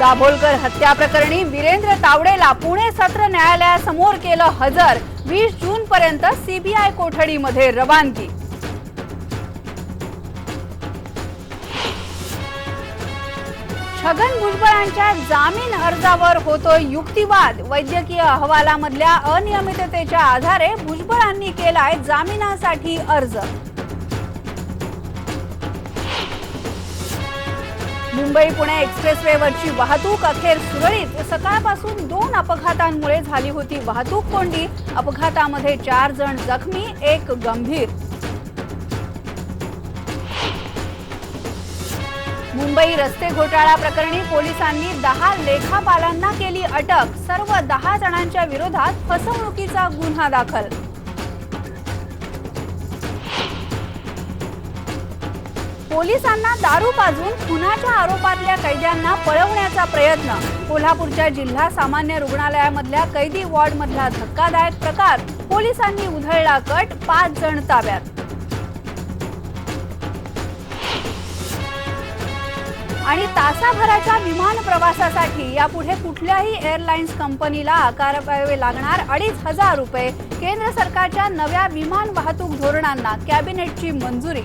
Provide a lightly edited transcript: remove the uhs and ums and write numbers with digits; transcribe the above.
दाभोलकर हत्या प्रकरणी वीरेंद्र तावडेला पुणे सत्र न्यायालयासमोर केलं हजर। 20 जून पर्यंत सीबीआय कोठडीमध्ये रवानगी। छगन भुजबळांच्या जामीन अर्जावर होतोय युक्तिवाद। वैद्यकीय अहवालामधल्या अनियमिततेच्या आधारे भुजबळांनी केलाय जामिनासाठी अर्ज। मुंबई पुणे एक्सप्रेसवेवरची वाहतूक अखेर सुरळीत। सकाळपासून 2 अपघातांमुळे झाली होती वाहतूक कोंडी। अपघातामध्ये 4 जण जखमी, 1 गंभीर। मुंबई रस्ते घोटाळा प्रकरणी पोलिसांनी 10 लेखापालांना केली अटक। सर्व 10 जणांच्या विरोधात फसवणुकीचा गुन्हा दाखल। पोलिसांना दारू पाजून खुनाच्या आरोपातल्या कैद्यांना पळवण्याचा प्रयत्न। कोल्हापूरच्या जिल्हा सामान्य रुग्णालयामधल्या कैदी वॉर्डमधला धक्कादायक प्रकार। पोलिसांनी उधळला कट, 5 जण ताब्यात। आणि तासाभराच्या विमान प्रवासासाठी यापुढे कुठल्याही एअरलाइन्स कंपनीला आकारावे लागणार 2,500 रुपये। केंद्र सरकारच्या नव्या विमान वाहतूक धोरणांना कॅबिनेटची मंजुरी।